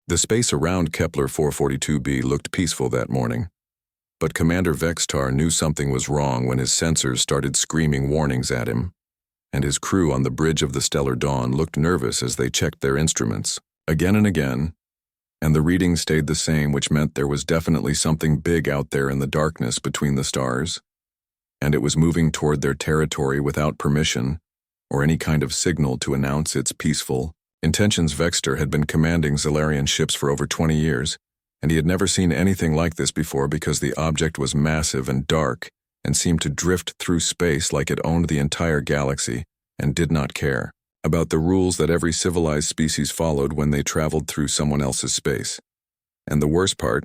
The space around Kepler 442b looked peaceful that morning, but Commander Vextar knew something was wrong when his sensors started screaming warnings at him, and his crew on the bridge of the Stellar Dawn looked nervous as they checked their instruments, again and again, and the readings stayed the same, which meant there was definitely something big out there in the darkness between the stars, and it was moving toward their territory without permission or any kind of signal to announce its peaceful intentions. Vextar had been commanding Zalarian ships for over 20 years, and he had never seen anything like this before because the object was massive and dark and seemed to drift through space like it owned the entire galaxy and did not care about the rules that every civilized species followed when they traveled through someone else's space. And the worst part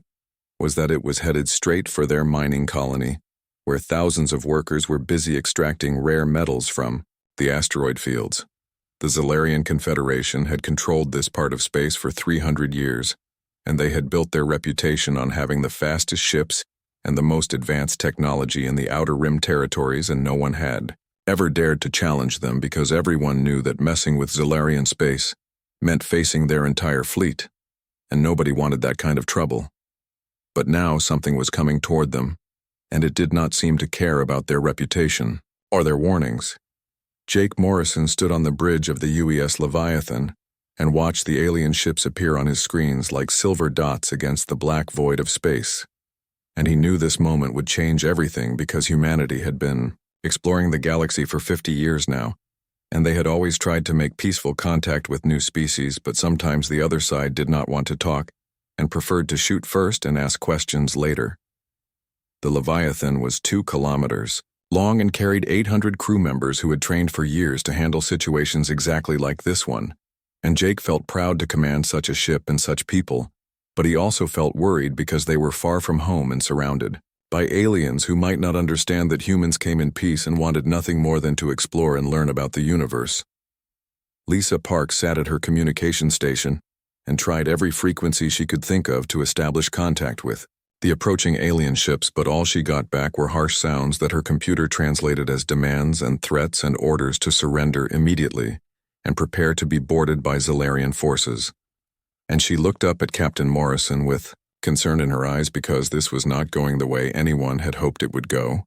was that it was headed straight for their mining colony, where thousands of workers were busy extracting rare metals from the asteroid fields. The Zalarian Confederation had controlled this part of space for 300 years, and they had built their reputation on having the fastest ships and the most advanced technology in the Outer Rim territories, and no one had ever dared to challenge them because everyone knew that messing with Zalarian space meant facing their entire fleet, and nobody wanted that kind of trouble. But now something was coming toward them, and it did not seem to care about their reputation or their warnings. Jake Morrison stood on the bridge of the UES Leviathan and watched the alien ships appear on his screens like silver dots against the black void of space. And he knew this moment would change everything because humanity had been exploring the galaxy for 50 years now, and they had always tried to make peaceful contact with new species, but sometimes the other side did not want to talk and preferred to shoot first and ask questions later. The Leviathan was 2 kilometers long and carried 800 crew members who had trained for years to handle situations exactly like this one, and Jake felt proud to command such a ship and such people, but he also felt worried because they were far from home and surrounded by aliens who might not understand that humans came in peace and wanted nothing more than to explore and learn about the universe. Lisa Park sat at her communication station and tried every frequency she could think of to establish contact with the approaching alien ships, but all she got back were harsh sounds that her computer translated as demands and threats and orders to surrender immediately and prepare to be boarded by Zalarian forces. And she looked up at Captain Morrison with concern in her eyes because this was not going the way anyone had hoped it would go.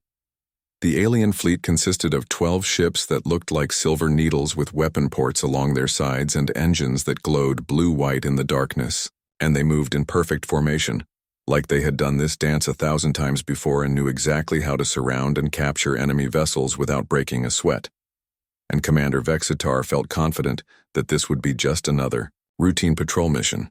The alien fleet consisted of 12 ships that looked like silver needles with weapon ports along their sides and engines that glowed blue-white in the darkness, and they moved in perfect formation, like they had done this dance 1,000 times before and knew exactly how to surround and capture enemy vessels without breaking a sweat. And Commander Vextar felt confident that this would be just another routine patrol mission.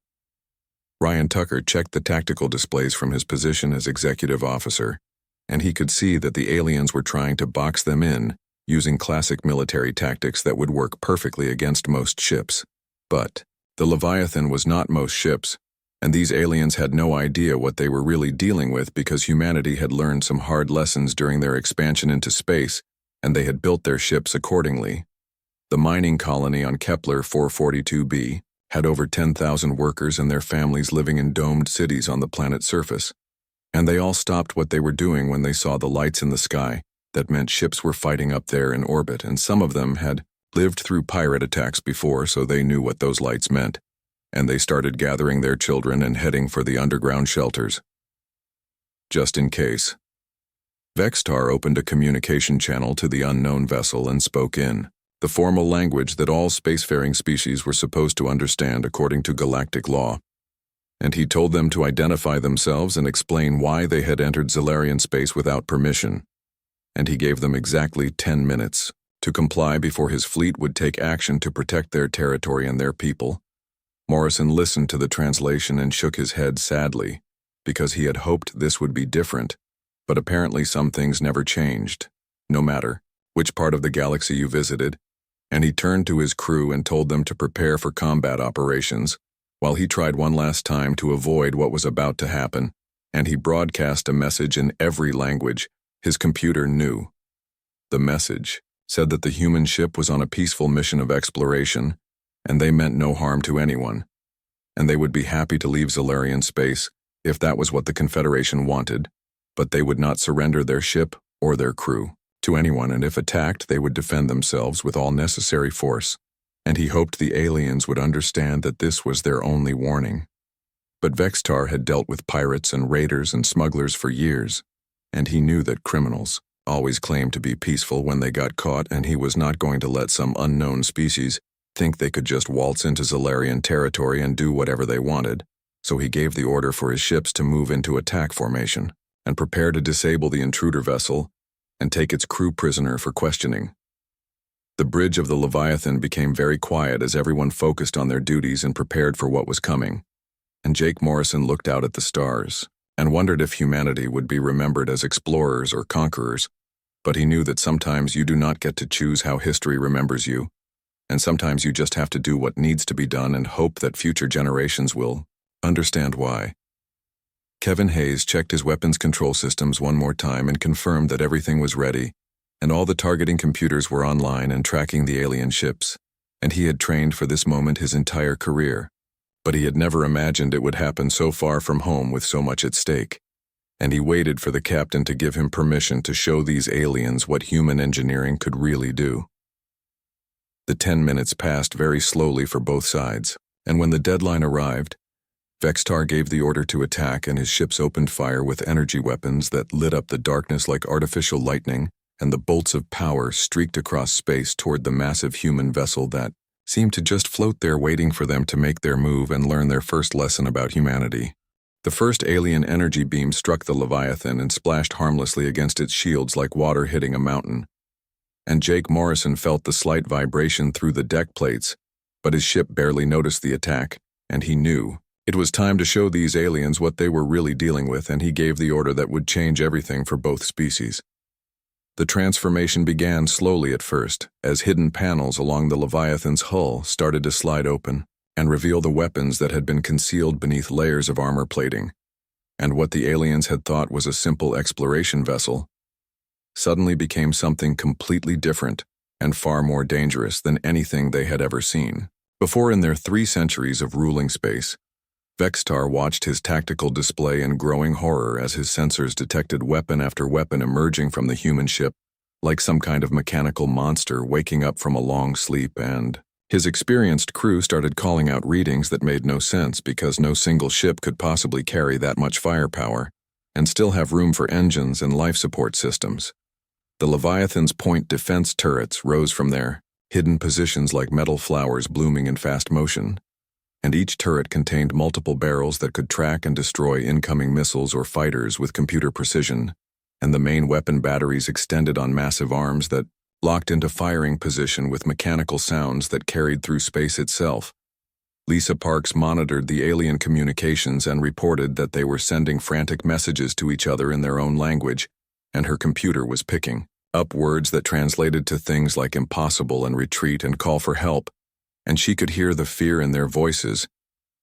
Ryan Tucker checked the tactical displays from his position as executive officer, and he could see that the aliens were trying to box them in using classic military tactics that would work perfectly against most ships. But the Leviathan was not most ships, and these aliens had no idea what they were really dealing with because humanity had learned some hard lessons during their expansion into space, and they had built their ships accordingly. The mining colony on Kepler 442b had over 10,000 workers and their families living in domed cities on the planet's surface, and they all stopped what they were doing when they saw the lights in the sky. That meant ships were fighting up there in orbit, and some of them had lived through pirate attacks before, so they knew what those lights meant, and they started gathering their children and heading for the underground shelters. Just in case. Vextar opened a communication channel to the unknown vessel and spoke in the formal language that all spacefaring species were supposed to understand according to galactic law, and he told them to identify themselves and explain why they had entered Zalarian space without permission, and he gave them exactly 10 minutes to comply before his fleet would take action to protect their territory and their people. Morrison listened to the translation and shook his head sadly, because he had hoped this would be different, but apparently some things never changed, no matter which part of the galaxy you visited, and he turned to his crew and told them to prepare for combat operations, while he tried one last time to avoid what was about to happen, and he broadcast a message in every language his computer knew. The message said that the human ship was on a peaceful mission of exploration, and they meant no harm to anyone, and they would be happy to leave Zalarian space if that was what the Confederation wanted, but they would not surrender their ship or their crew to anyone, and if attacked, they would defend themselves with all necessary force, and he hoped the aliens would understand that this was their only warning. But Vextar had dealt with pirates and raiders and smugglers for years, and he knew that criminals always claimed to be peaceful when they got caught, and he was not going to let some unknown species think they could just waltz into Zalarian territory and do whatever they wanted. So he gave the order for his ships to move into attack formation and prepare to disable the intruder vessel and take its crew prisoner for questioning. The bridge of the Leviathan became very quiet as everyone focused on their duties and prepared for what was coming. And Jake Morrison looked out at the stars and wondered if humanity would be remembered as explorers or conquerors, but he knew that sometimes you do not get to choose how history remembers you, and sometimes you just have to do what needs to be done and hope that future generations will understand why. Kevin Hayes checked his weapons control systems one more time and confirmed that everything was ready, and all the targeting computers were online and tracking the alien ships, and he had trained for this moment his entire career. But he had never imagined it would happen so far from home with so much at stake, and he waited for the captain to give him permission to show these aliens what human engineering could really do. The 10 minutes passed very slowly for both sides, and when the deadline arrived, Vextar gave the order to attack, and his ships opened fire with energy weapons that lit up the darkness like artificial lightning, and the bolts of power streaked across space toward the massive human vessel that seemed to just float there waiting for them to make their move and learn their first lesson about humanity. The first alien energy beam struck the Leviathan and splashed harmlessly against its shields like water hitting a mountain. And Jake Morrison felt the slight vibration through the deck plates, but his ship barely noticed the attack, and he knew it was time to show these aliens what they were really dealing with, and he gave the order that would change everything for both species. The transformation began slowly at first, as hidden panels along the Leviathan's hull started to slide open and reveal the weapons that had been concealed beneath layers of armor plating. And what the aliens had thought was a simple exploration vessel suddenly became something completely different and far more dangerous than anything they had ever seen. Before, in their 3 centuries of ruling space, Vextar watched his tactical display in growing horror as his sensors detected weapon after weapon emerging from the human ship, like some kind of mechanical monster waking up from a long sleep, and his experienced crew started calling out readings that made no sense because no single ship could possibly carry that much firepower and still have room for engines and life support systems. The Leviathan's point defense turrets rose from their hidden positions like metal flowers blooming in fast motion, and each turret contained multiple barrels that could track and destroy incoming missiles or fighters with computer precision, and the main weapon batteries extended on massive arms that locked into firing position with mechanical sounds that carried through space itself. Lisa Parks monitored the alien communications and reported that they were sending frantic messages to each other in their own language, and her computer was picking up words that translated to things like impossible and retreat and call for help, and she could hear the fear in their voices,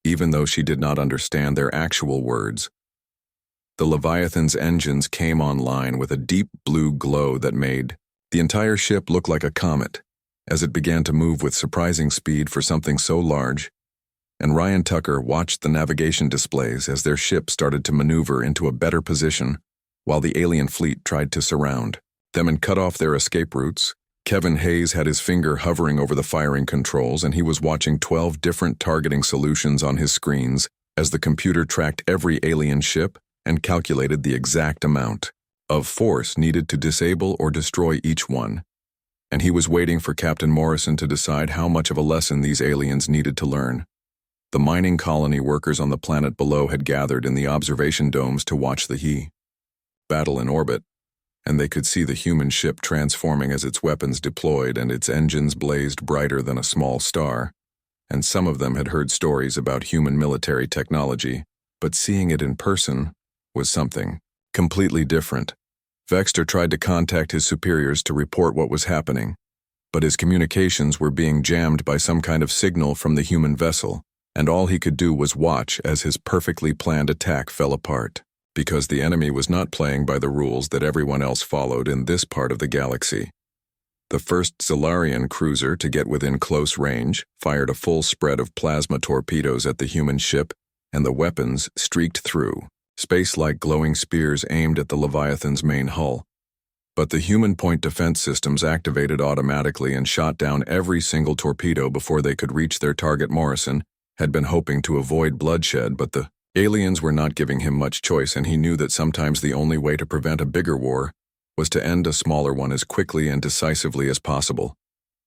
even though she did not understand their actual words. The Leviathan's engines came online with a deep blue glow that made the entire ship look like a comet as it began to move with surprising speed for something so large, and Ryan Tucker watched the navigation displays as their ship started to maneuver into a better position while the alien fleet tried to surround them and cut off their escape routes. Kevin Hayes had his finger hovering over the firing controls, and he was watching 12 different targeting solutions on his screens as the computer tracked every alien ship and calculated the exact amount of force needed to disable or destroy each one. And he was waiting for Captain Morrison to decide how much of a lesson these aliens needed to learn. The mining colony workers on the planet below had gathered in the observation domes to watch the battle in orbit, and they could see the human ship transforming as its weapons deployed and its engines blazed brighter than a small star. And some of them had heard stories about human military technology, but seeing it in person was something completely different. Vextar tried to contact his superiors to report what was happening, but his communications were being jammed by some kind of signal from the human vessel, and all he could do was watch as his perfectly planned attack fell apart, because the enemy was not playing by the rules that everyone else followed in this part of the galaxy. The first Zalarian cruiser to get within close range fired a full spread of plasma torpedoes at the human ship, and the weapons streaked through, space-like glowing spears aimed at the Leviathan's main hull. But the human point defense systems activated automatically and shot down every single torpedo before they could reach their target. Morrison had been hoping to avoid bloodshed, but the Aliens were not giving him much choice, and he knew that sometimes the only way to prevent a bigger war was to end a smaller one as quickly and decisively as possible.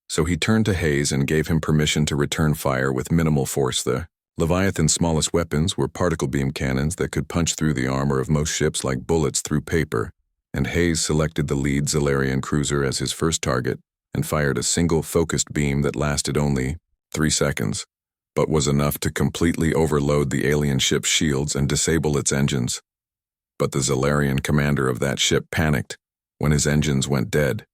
So he turned to Hayes and gave him permission to return fire with minimal force. The Leviathan's smallest weapons were particle beam cannons that could punch through the armor of most ships like bullets through paper, and Hayes selected the lead Zalarian cruiser as his first target and fired a single focused beam that lasted only 3 seconds, but was enough to completely overload the alien ship's shields and disable its engines. But the Zalarian commander of that ship panicked when his engines went dead,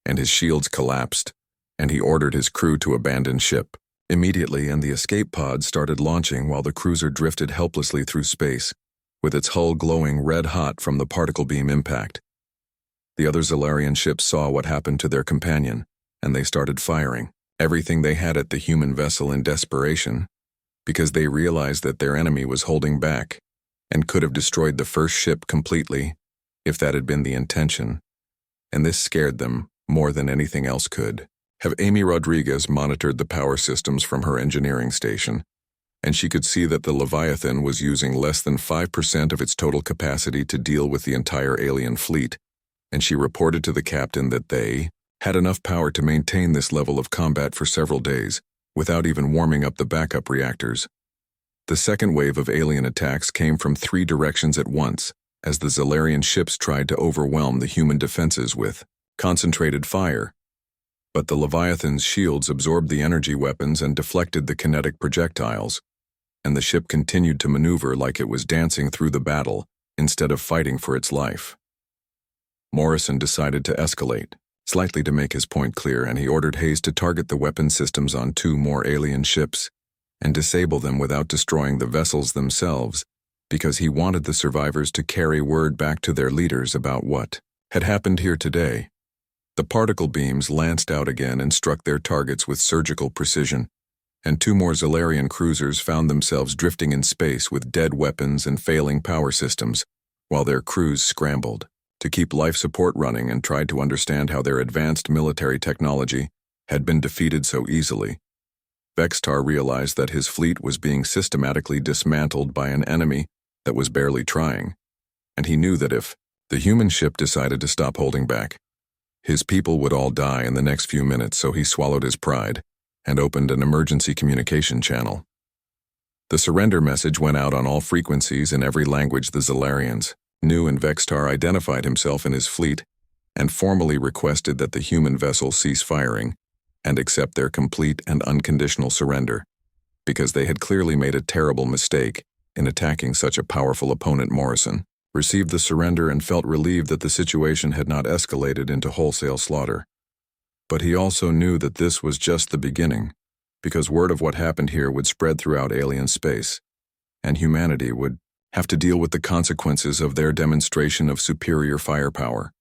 and his shields collapsed, and he ordered his crew to abandon ship immediately, and the escape pod started launching while the cruiser drifted helplessly through space, with its hull glowing red-hot from the particle beam impact. The other Zalarian ships saw what happened to their companion, and they started firing everything they had at the human vessel in desperation, because they realized that their enemy was holding back and could have destroyed the first ship completely if that had been the intention, and this scared them more than anything else could. Have Amy Rodriguez monitored the power systems from her engineering station, and she could see that the Leviathan was using less than 5% of its total capacity to deal with the entire alien fleet, and she reported to the captain that they had enough power to maintain this level of combat for several days, without even warming up the backup reactors. The second wave of alien attacks came from 3 directions at once, as the Zalarian ships tried to overwhelm the human defenses with concentrated fire. But the Leviathan's shields absorbed the energy weapons and deflected the kinetic projectiles, and the ship continued to maneuver like it was dancing through the battle instead of fighting for its life. Morrison decided to escalate, slightly to make his point clear, and he ordered Hayes to target the weapon systems on 2 more alien ships and disable them without destroying the vessels themselves, because he wanted the survivors to carry word back to their leaders about what had happened here today. The particle beams lanced out again and struck their targets with surgical precision, and 2 more Zalarian cruisers found themselves drifting in space with dead weapons and failing power systems, while their crews scrambled to keep life support running and tried to understand how their advanced military technology had been defeated so easily. Vextar realized that his fleet was being systematically dismantled by an enemy that was barely trying, and he knew that if the human ship decided to stop holding back, his people would all die in the next few minutes, so he swallowed his pride and opened an emergency communication channel. The surrender message went out on all frequencies in every language the Zalarians knew, and Vextar identified himself and his fleet and formally requested that the human vessel cease firing and accept their complete and unconditional surrender, because they had clearly made a terrible mistake in attacking such a powerful opponent. Morrison received the surrender and felt relieved that the situation had not escalated into wholesale slaughter. But he also knew that this was just the beginning, because word of what happened here would spread throughout alien space, and humanity would have to deal with the consequences of their demonstration of superior firepower.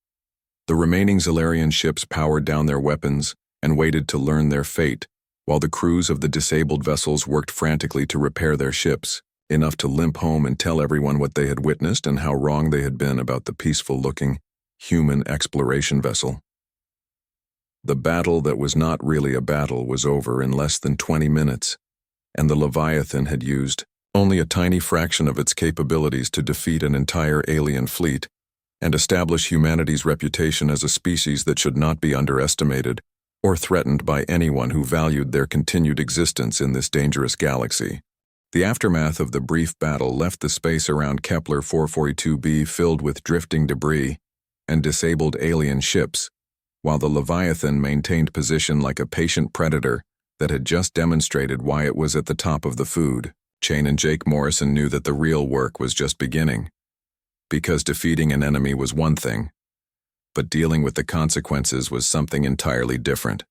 The remaining Zalarian ships powered down their weapons and waited to learn their fate, while the crews of the disabled vessels worked frantically to repair their ships, enough to limp home and tell everyone what they had witnessed and how wrong they had been about the peaceful-looking human exploration vessel. The battle that was not really a battle was over in less than 20 minutes, and the Leviathan had used only a tiny fraction of its capabilities to defeat an entire alien fleet and establish humanity's reputation as a species that should not be underestimated or threatened by anyone who valued their continued existence in this dangerous galaxy. The aftermath of the brief battle left the space around Kepler 442b filled with drifting debris and disabled alien ships, while the Leviathan maintained position like a patient predator that had just demonstrated why it was at the top of the food chain. And Jake Morrison knew that the real work was just beginning, because defeating an enemy was one thing, but dealing with the consequences was something entirely different.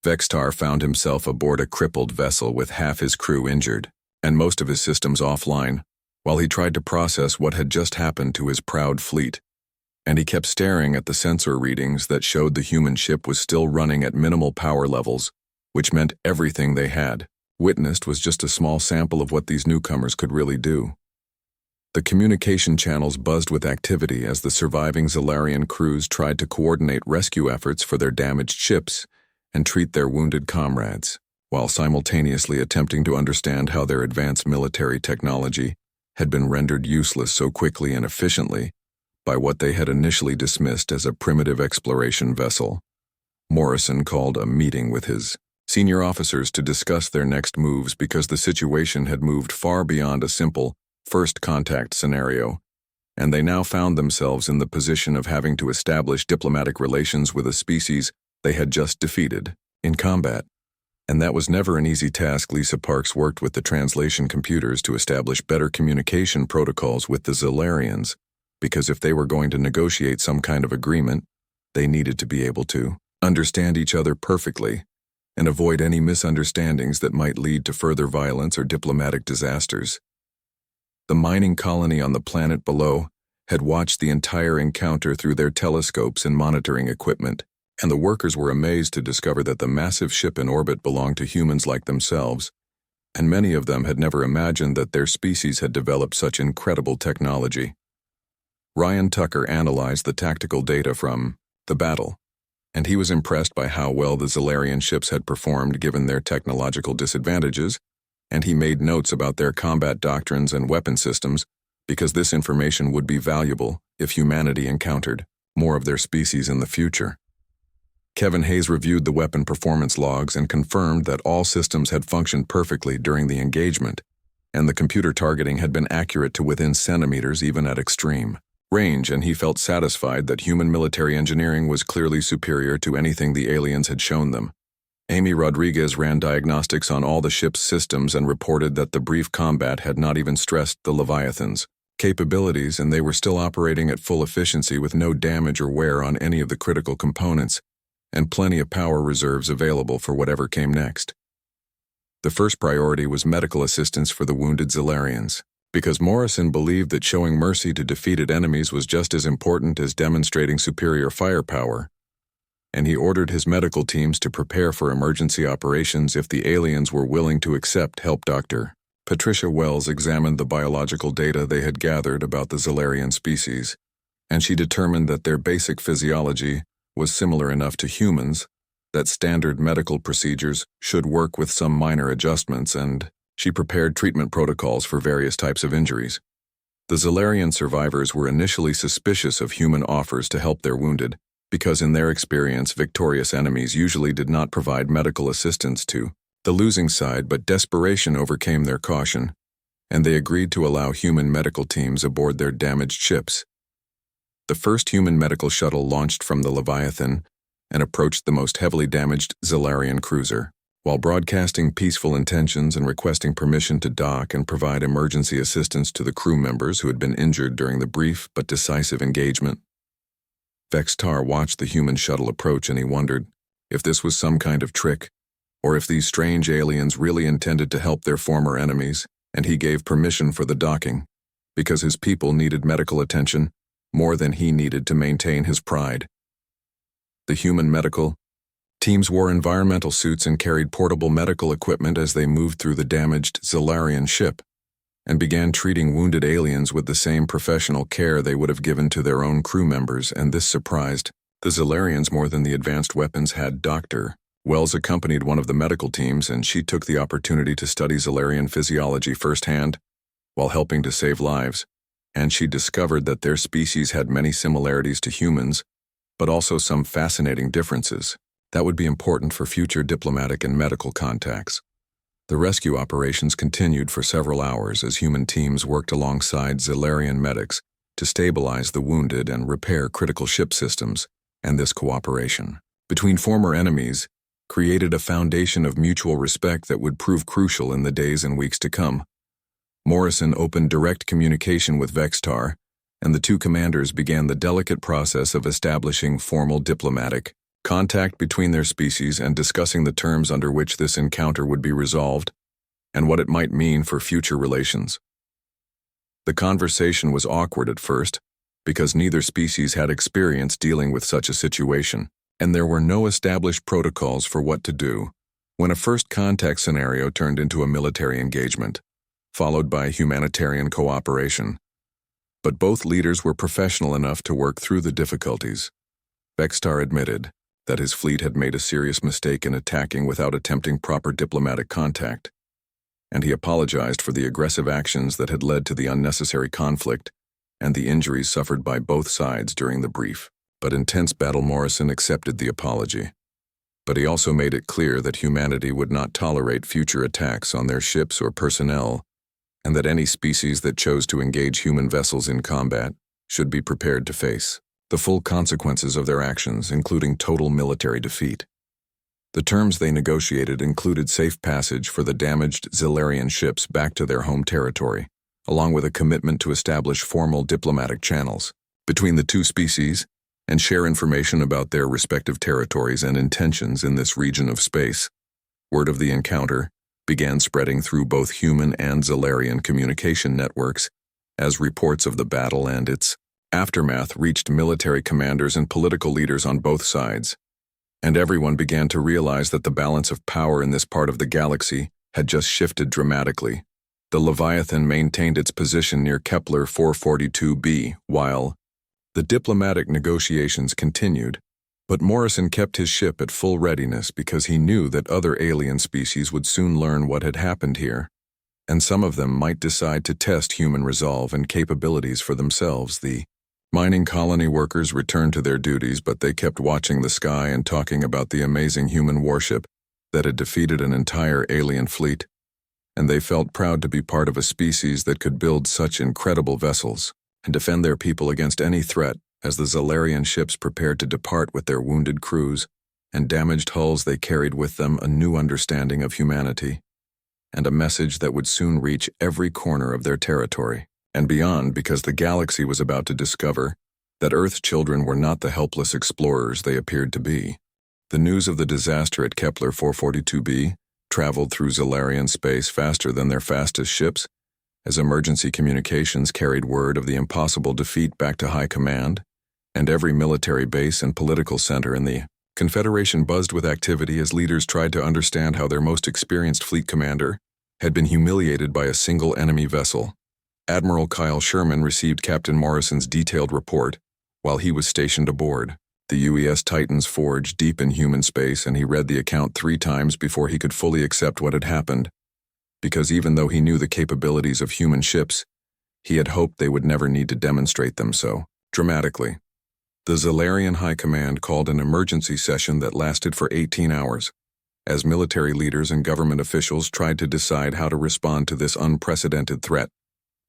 Vextar found himself aboard a crippled vessel with half his crew injured and most of his systems offline, while he tried to process what had just happened to his proud fleet, and he kept staring at the sensor readings that showed the human ship was still running at minimal power levels, which meant everything they had witnessed was just a small sample of what these newcomers could really do. The communication channels buzzed with activity as the surviving Zalarian crews tried to coordinate rescue efforts for their damaged ships and treat their wounded comrades, while simultaneously attempting to understand how their advanced military technology had been rendered useless so quickly and efficiently by what they had initially dismissed as a primitive exploration vessel. Morrison called a meeting with his senior officers to discuss their next moves because the situation had moved far beyond a simple first contact scenario, and they now found themselves in the position of having to establish diplomatic relations with a species they had just defeated in combat. And that was never an easy task. Lisa Parks worked with the translation computers to establish better communication protocols with the Zellarians, because if they were going to negotiate some kind of agreement, they needed to be able to understand each other perfectly and avoid any misunderstandings that might lead to further violence or diplomatic disasters. The mining colony on the planet below had watched the entire encounter through their telescopes and monitoring equipment, and the workers were amazed to discover that the massive ship in orbit belonged to humans like themselves, and many of them had never imagined that their species had developed such incredible technology. Ryan Tucker analyzed the tactical data from the battle, and he was impressed by how well the Zellarian ships had performed given their technological disadvantages, and he made notes about their combat doctrines and weapon systems because this information would be valuable if humanity encountered more of their species in the future. Kevin Hayes reviewed the weapon performance logs and confirmed that all systems had functioned perfectly during the engagement, and the computer targeting had been accurate to within centimeters even at extreme range, and he felt satisfied that human military engineering was clearly superior to anything the aliens had shown them. Amy Rodriguez ran diagnostics on all the ship's systems and reported that the brief combat had not even stressed the Leviathan's capabilities, and they were still operating at full efficiency with no damage or wear on any of the critical components, and plenty of power reserves available for whatever came next. The first priority was medical assistance for the wounded Zellarians, because Morrison believed that showing mercy to defeated enemies was just as important as demonstrating superior firepower, and he ordered his medical teams to prepare for emergency operations if the aliens were willing to accept help. Dr. Patricia Wells examined the biological data they had gathered about the Zellarian species, and she determined that their basic physiology was similar enough to humans that standard medical procedures should work with some minor adjustments, and she prepared treatment protocols for various types of injuries. The Zellarian survivors were initially suspicious of human offers to help their wounded, because in their experience victorious enemies usually did not provide medical assistance to the losing side, but desperation overcame their caution, and they agreed to allow human medical teams aboard their damaged ships. The first human medical shuttle launched from the Leviathan and approached the most heavily damaged Zellarian cruiser. While broadcasting peaceful intentions and requesting permission to dock and provide emergency assistance to the crew members who had been injured during the brief but decisive engagement. Vextar watched the human shuttle approach, and he wondered if this was some kind of trick, or if these strange aliens really intended to help their former enemies, and he gave permission for the docking, because his people needed medical attention more than he needed to maintain his pride. The human medical teams wore environmental suits and carried portable medical equipment as they moved through the damaged Zellarian ship, and began treating wounded aliens with the same professional care they would have given to their own crew members, and this surprised the Zellarians more than the advanced weapons had. Dr. Wells accompanied one of the medical teams, and she took the opportunity to study Zellarian physiology firsthand while helping to save lives, and she discovered that their species had many similarities to humans, but also some fascinating differences that would be important for future diplomatic and medical contacts. The rescue operations continued for several hours as human teams worked alongside Zellarian medics to stabilize the wounded and repair critical ship systems, and this cooperation between former enemies created a foundation of mutual respect that would prove crucial in the days and weeks to come. Morrison opened direct communication with Vextar, and the two commanders began the delicate process of establishing formal diplomatic contact between their species and discussing the terms under which this encounter would be resolved and what it might mean for future relations. The conversation was awkward at first because neither species had experience dealing with such a situation, and there were no established protocols for what to do when a first contact scenario turned into a military engagement, followed by humanitarian cooperation. But both leaders were professional enough to work through the difficulties. Vextar admitted that his fleet had made a serious mistake in attacking without attempting proper diplomatic contact, and he apologized for the aggressive actions that had led to the unnecessary conflict and the injuries suffered by both sides during the brief. But intense battle Morrison accepted the apology. But he also made it clear that humanity would not tolerate future attacks on their ships or personnel, and that any species that chose to engage human vessels in combat should be prepared to face the full consequences of their actions, including total military defeat. The terms they negotiated included safe passage for the damaged Zilarian ships back to their home territory, along with a commitment to establish formal diplomatic channels between the two species and share information about their respective territories and intentions in this region of space. Word of the encounter began spreading through both human and Zilarian communication networks as reports of the battle and its aftermath reached military commanders and political leaders on both sides, and everyone began to realize that the balance of power in this part of the galaxy had just shifted dramatically. The Leviathan maintained its position near Kepler 442b while the diplomatic negotiations continued, but Morrison kept his ship at full readiness because he knew that other alien species would soon learn what had happened here, and some of them might decide to test human resolve and capabilities for themselves. The mining colony workers returned to their duties, but they kept watching the sky and talking about the amazing human warship that had defeated an entire alien fleet, and they felt proud to be part of a species that could build such incredible vessels and defend their people against any threat. As the Zilarian ships prepared to depart with their wounded crews and damaged hulls, they carried with them a new understanding of humanity and a message that would soon reach every corner of their territory and beyond, because the galaxy was about to discover that Earth's children were not the helpless explorers they appeared to be. The news of the disaster at Kepler 442b traveled through Zilarian space faster than their fastest ships, as emergency communications carried word of the impossible defeat back to high command, and every military base and political center in the Confederation buzzed with activity as leaders tried to understand how their most experienced fleet commander had been humiliated by a single enemy vessel. Admiral Kyle Sherman received Captain Morrison's detailed report while he was stationed aboard the UES Titan's forge deep in human space, and he read the account 3 times before he could fully accept what had happened, because even though he knew the capabilities of human ships, he had hoped they would never need to demonstrate them so dramatically. The Zilarian High Command called an emergency session that lasted for 18 hours, as military leaders and government officials tried to decide how to respond to this unprecedented threat,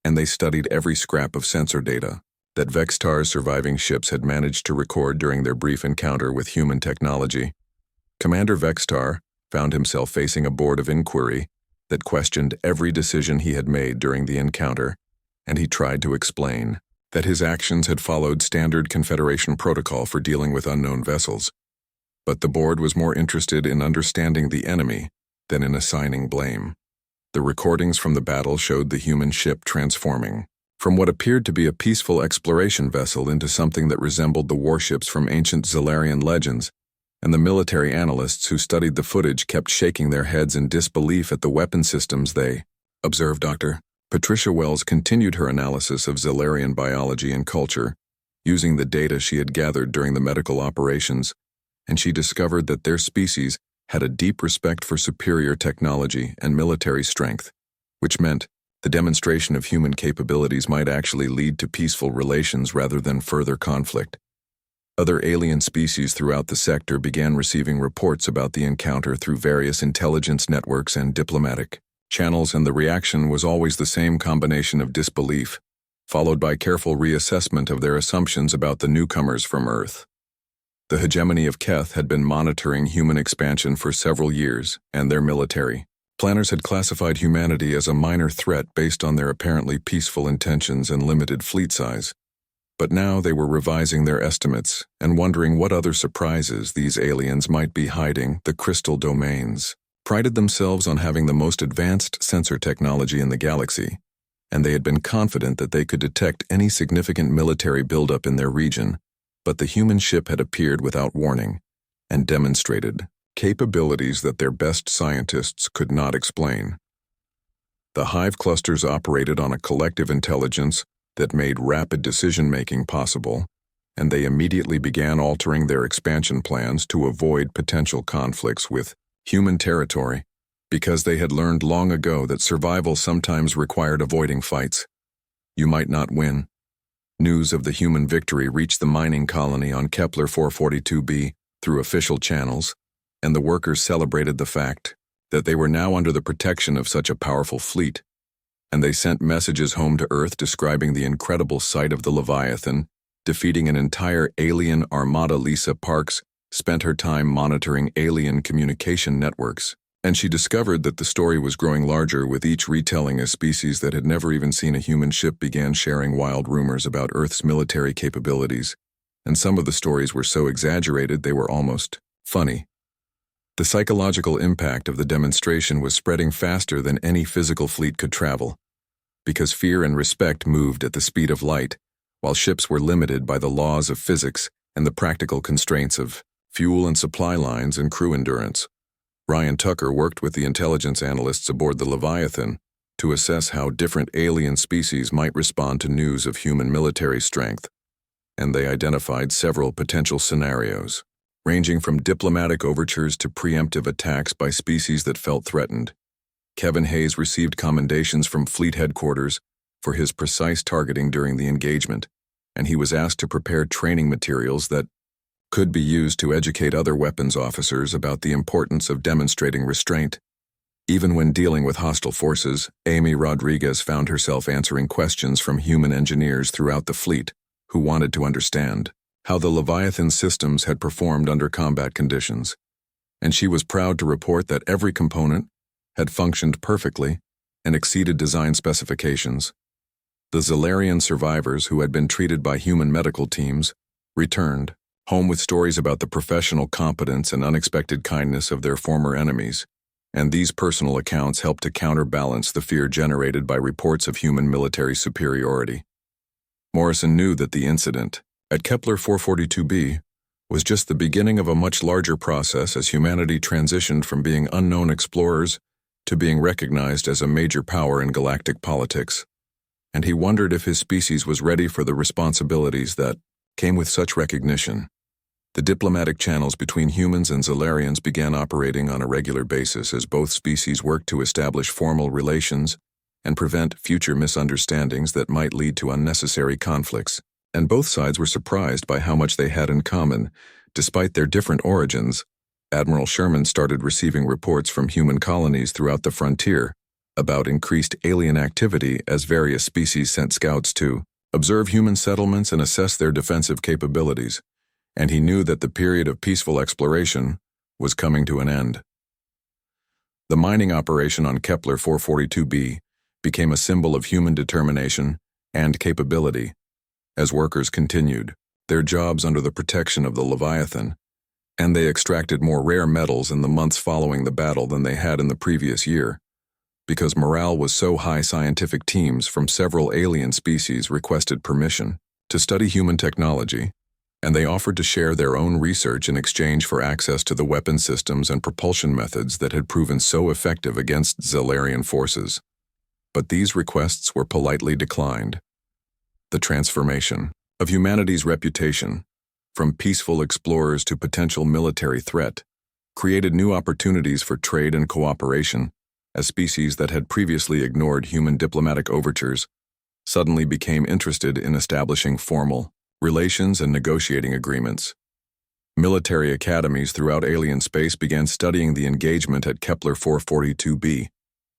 and they studied every scrap of sensor data that Vextar's surviving ships had managed to record during their brief encounter with human technology. Commander Vextar found himself facing a board of inquiry that questioned every decision he had made during the encounter, and he tried to explain that his actions had followed standard Confederation protocol for dealing with unknown vessels. But the board was more interested in understanding the enemy than in assigning blame. The recordings from the battle showed the human ship transforming from what appeared to be a peaceful exploration vessel into something that resembled the warships from ancient Zilarian legends, and the military analysts who studied the footage kept shaking their heads in disbelief at the weapon systems they observed. Dr. Patricia Wells continued her analysis of Zilarian biology and culture, using the data she had gathered during the medical operations, and she discovered that their species had a deep respect for superior technology and military strength, which meant the demonstration of human capabilities might actually lead to peaceful relations rather than further conflict. Other alien species throughout the sector began receiving reports about the encounter through various intelligence networks and diplomatic channels, and the reaction was always the same combination of disbelief, followed by careful reassessment of their assumptions about the newcomers from Earth. The hegemony of Keth had been monitoring human expansion for several years, and their military planners had classified humanity as a minor threat based on their apparently peaceful intentions and limited fleet size. But now they were revising their estimates and wondering what other surprises these aliens might be hiding. The crystal domains prided themselves on having the most advanced sensor technology in the galaxy, and they had been confident that they could detect any significant military buildup in their region. But the human ship had appeared without warning and demonstrated capabilities that their best scientists could not explain. The hive clusters operated on a collective intelligence that made rapid decision-making possible, and they immediately began altering their expansion plans to avoid potential conflicts with human territory, because they had learned long ago that survival sometimes required avoiding fights. You might not win. News of the human victory reached the mining colony on Kepler 442b through official channels, and the workers celebrated the fact that they were now under the protection of such a powerful fleet, and they sent messages home to Earth describing the incredible sight of the Leviathan defeating an entire alien armada. Lisa Parks spent her time monitoring alien communication networks, and she discovered that the story was growing larger with each retelling. A species that had never even seen a human ship began sharing wild rumors about Earth's military capabilities, and some of the stories were so exaggerated they were almost funny. The psychological impact of the demonstration was spreading faster than any physical fleet could travel, because fear and respect moved at the speed of light, while ships were limited by the laws of physics and the practical constraints of fuel and supply lines and crew endurance. Ryan Tucker worked with the intelligence analysts aboard the Leviathan to assess how different alien species might respond to news of human military strength, and they identified several potential scenarios, ranging from diplomatic overtures to preemptive attacks by species that felt threatened. Kevin Hayes received commendations from fleet headquarters for his precise targeting during the engagement, and he was asked to prepare training materials that could be used to educate other weapons officers about the importance of demonstrating restraint. Even when dealing with hostile forces, Amy Rodriguez found herself answering questions from human engineers throughout the fleet who wanted to understand how the Leviathan systems had performed under combat conditions, and she was proud to report that every component had functioned perfectly and exceeded design specifications. The Zalarian survivors who had been treated by human medical teams returned home with stories about the professional competence and unexpected kindness of their former enemies, and these personal accounts helped to counterbalance the fear generated by reports of human military superiority. Morrison knew that the incident at Kepler 442b was just the beginning of a much larger process as humanity transitioned from being unknown explorers to being recognized as a major power in galactic politics, and he wondered if his species was ready for the responsibilities that came with such recognition. The diplomatic channels between humans and Zalarians began operating on a regular basis as both species worked to establish formal relations and prevent future misunderstandings that might lead to unnecessary conflicts, and both sides were surprised by how much they had in common, despite their different origins. Admiral Sherman started receiving reports from human colonies throughout the frontier about increased alien activity as various species sent scouts to observe human settlements and assess their defensive capabilities, and he knew that the period of peaceful exploration was coming to an end. The mining operation on Kepler 442b became a symbol of human determination and capability as workers continued their jobs under the protection of the Leviathan, and they extracted more rare metals in the months following the battle than they had in the previous year. Because morale was so high, scientific teams from several alien species requested permission to study human technology, and they offered to share their own research in exchange for access to the weapon systems and propulsion methods that had proven so effective against Zalarian forces. But these requests were politely declined. The transformation of humanity's reputation, from peaceful explorers to potential military threat, created new opportunities for trade and cooperation, as species that had previously ignored human diplomatic overtures suddenly became interested in establishing formal relations and negotiating agreements. Military academies throughout alien space began studying the engagement at Kepler 442b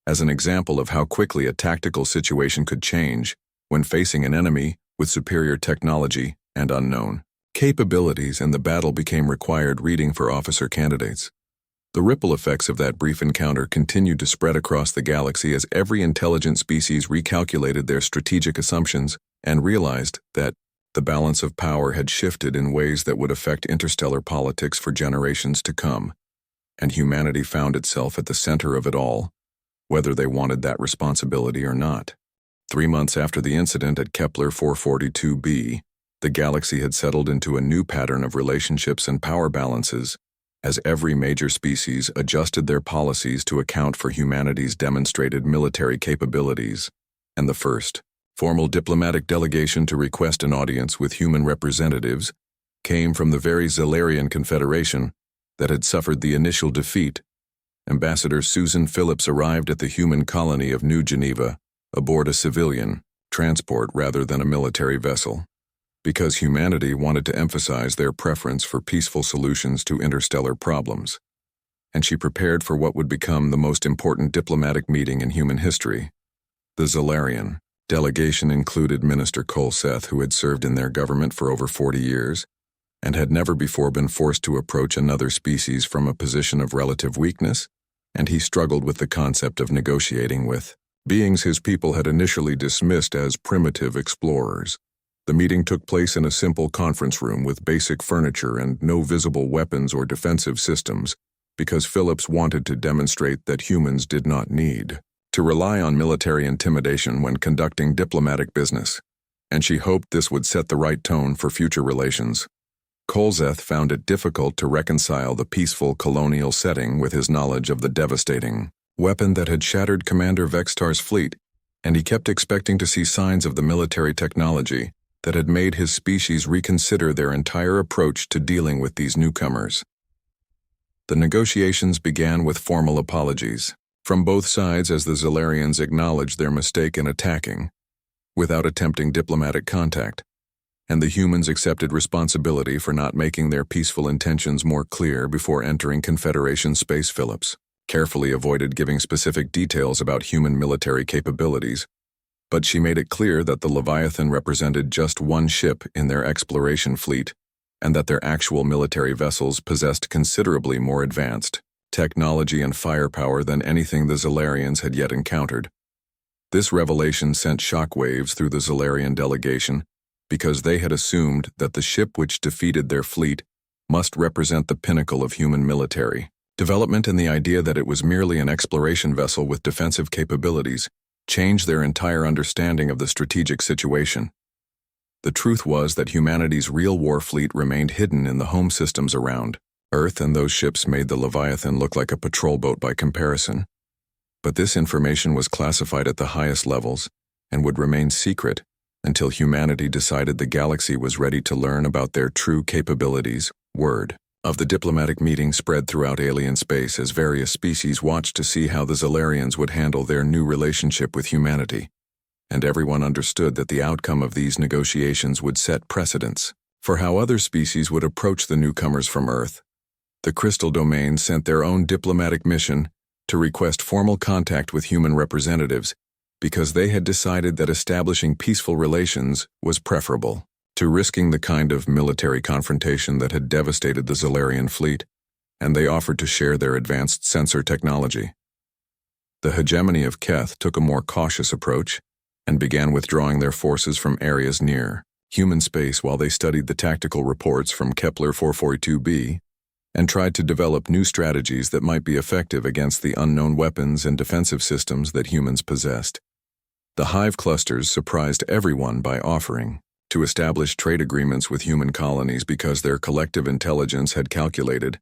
as an example of how quickly a tactical situation could change when facing an enemy with superior technology and unknown capabilities, and the battle became required reading for officer candidates. The ripple effects of that brief encounter continued to spread across the galaxy as every intelligent species recalculated their strategic assumptions and realized that the balance of power had shifted in ways that would affect interstellar politics for generations to come, and humanity found itself at the center of it all, whether they wanted that responsibility or not. 3 months after the incident at Kepler 442b, the galaxy had settled into a new pattern of relationships and power balances, as every major species adjusted their policies to account for humanity's demonstrated military capabilities, and the first Formal diplomatic delegation to request an audience with human representatives came from the very Zellerian Confederation that had suffered the initial defeat. Ambassador Susan Phillips arrived at the human colony of New Geneva aboard a civilian transport rather than a military vessel, because humanity wanted to emphasize their preference for peaceful solutions to interstellar problems, and she prepared for what would become the most important diplomatic meeting in human history. The Zellerian delegation included Minister Colseth, who had served in their government for over 40 years, and had never before been forced to approach another species from a position of relative weakness, and he struggled with the concept of negotiating with beings his people had initially dismissed as primitive explorers. The meeting took place in a simple conference room with basic furniture and no visible weapons or defensive systems, because Phillips wanted to demonstrate that humans did not need to rely on military intimidation when conducting diplomatic business, and she hoped this would set the right tone for future relations. Colseth found it difficult to reconcile the peaceful colonial setting with his knowledge of the devastating weapon that had shattered Commander Vextar's fleet, and he kept expecting to see signs of the military technology that had made his species reconsider their entire approach to dealing with these newcomers. The negotiations began with formal apologies from both sides as the Zellerians acknowledged their mistake in attacking, without attempting diplomatic contact, and the humans accepted responsibility for not making their peaceful intentions more clear before entering Confederation space. Phillips carefully avoided giving specific details about human military capabilities, but she made it clear that the Leviathan represented just one ship in their exploration fleet, and that their actual military vessels possessed considerably more advanced technology and firepower than anything the Zellerians had yet encountered. This revelation sent shockwaves through the Zellerian delegation, because they had assumed that the ship which defeated their fleet must represent the pinnacle of human military development, and the idea that it was merely an exploration vessel with defensive capabilities changed their entire understanding of the strategic situation. The truth was that humanity's real war fleet remained hidden in the home systems around Earth, and those ships made the Leviathan look like a patrol boat by comparison. But this information was classified at the highest levels and would remain secret until humanity decided the galaxy was ready to learn about their true capabilities. Word of the diplomatic meeting spread throughout alien space as various species watched to see how the Zellerians would handle their new relationship with humanity, and everyone understood that the outcome of these negotiations would set precedents for how other species would approach the newcomers from Earth. The Crystal Domain sent their own diplomatic mission to request formal contact with human representatives, because they had decided that establishing peaceful relations was preferable to risking the kind of military confrontation that had devastated the Zellerian fleet, and they offered to share their advanced sensor technology. The hegemony of Keth took a more cautious approach and began withdrawing their forces from areas near human space while they studied the tactical reports from Kepler 442b and tried to develop new strategies that might be effective against the unknown weapons and defensive systems that humans possessed. The Hive clusters surprised everyone by offering to establish trade agreements with human colonies because their collective intelligence had calculated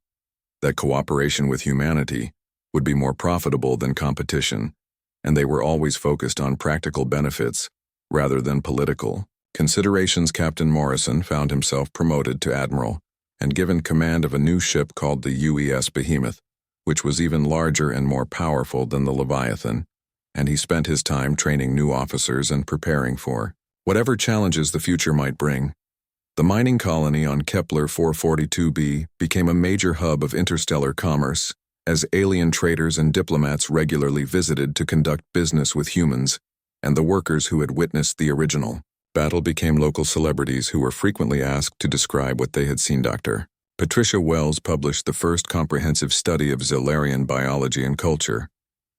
that cooperation with humanity would be more profitable than competition, and they were always focused on practical benefits rather than political considerations. Captain Morrison found himself promoted to admiral and given command of a new ship called the UES Behemoth, which was even larger and more powerful than the Leviathan, and he spent his time training new officers and preparing for whatever challenges the future might bring. The mining colony on Kepler 442b became a major hub of interstellar commerce, as alien traders and diplomats regularly visited to conduct business with humans, and the workers who had witnessed the original battle became local celebrities who were frequently asked to describe what they had seen. Dr. Patricia Wells published the first comprehensive study of Zellerian biology and culture,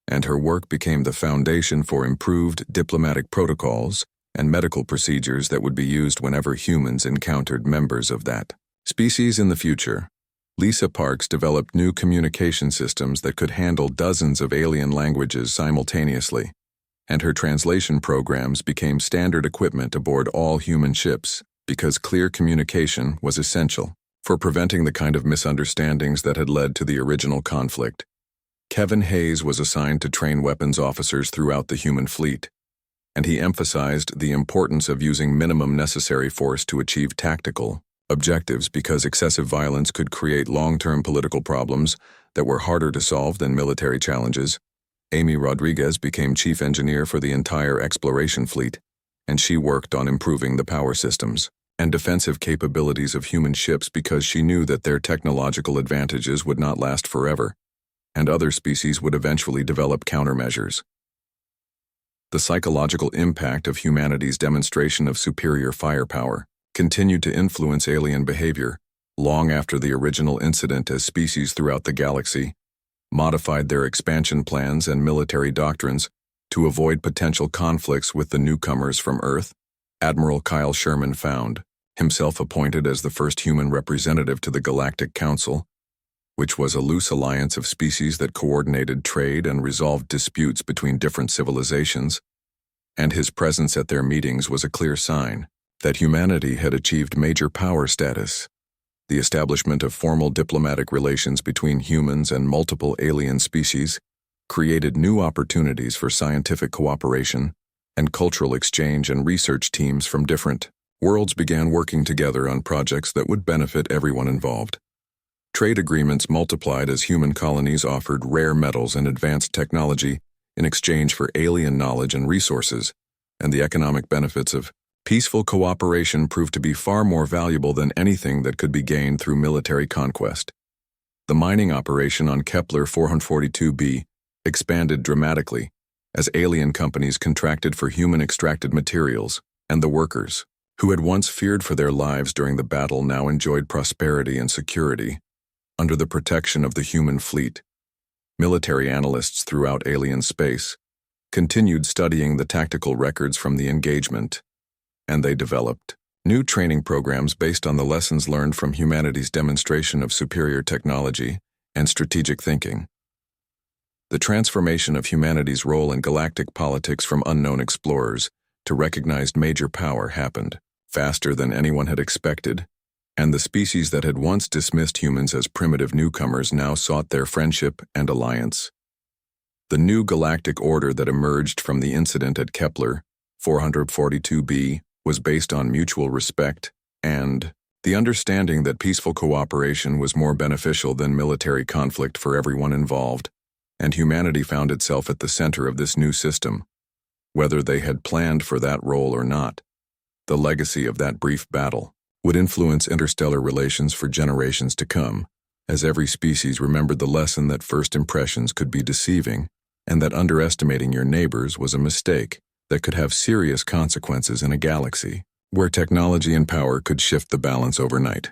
and her work became the foundation for improved diplomatic protocols and medical procedures that would be used whenever humans encountered members of that species in the future. Lisa Parks developed new communication systems that could handle dozens of alien languages simultaneously, and her translation programs became standard equipment aboard all human ships because clear communication was essential for preventing the kind of misunderstandings that had led to the original conflict. Kevin Hayes was assigned to train weapons officers throughout the human fleet, and he emphasized the importance of using minimum necessary force to achieve tactical objectives because excessive violence could create long-term political problems that were harder to solve than military challenges. Amy Rodriguez became chief engineer for the entire exploration fleet, and she worked on improving the power systems and defensive capabilities of human ships because she knew that their technological advantages would not last forever, and other species would eventually develop countermeasures. The psychological impact of humanity's demonstration of superior firepower continued to influence alien behavior long after the original incident as species throughout the galaxy modified their expansion plans and military doctrines to avoid potential conflicts with the newcomers from Earth. Admiral Kyle Sherman found himself appointed as the first human representative to the Galactic Council, which was a loose alliance of species that coordinated trade and resolved disputes between different civilizations, and his presence at their meetings was a clear sign that humanity had achieved major power status. The establishment of formal diplomatic relations between humans and multiple alien species created new opportunities for scientific cooperation, and cultural exchange and research teams from different worlds began working together on projects that would benefit everyone involved. Trade agreements multiplied as human colonies offered rare metals and advanced technology in exchange for alien knowledge and resources, and the economic benefits of peaceful cooperation proved to be far more valuable than anything that could be gained through military conquest. The mining operation on Kepler 442b expanded dramatically as alien companies contracted for human-extracted materials, and the workers, who had once feared for their lives during the battle, now enjoyed prosperity and security under the protection of the human fleet. Military analysts throughout alien space continued studying the tactical records from the engagement, and they developed new training programs based on the lessons learned from humanity's demonstration of superior technology and strategic thinking. The transformation of humanity's role in galactic politics from unknown explorers to recognized major power happened faster than anyone had expected, and the species that had once dismissed humans as primitive newcomers now sought their friendship and alliance. The new galactic order that emerged from the incident at Kepler 442b was based on mutual respect and the understanding that peaceful cooperation was more beneficial than military conflict for everyone involved, and humanity found itself at the center of this new system, whether they had planned for that role or not. The legacy of that brief battle would influence interstellar relations for generations to come, as every species remembered the lesson that first impressions could be deceiving, and that underestimating your neighbors was a mistake that could have serious consequences in a galaxy where technology and power could shift the balance overnight.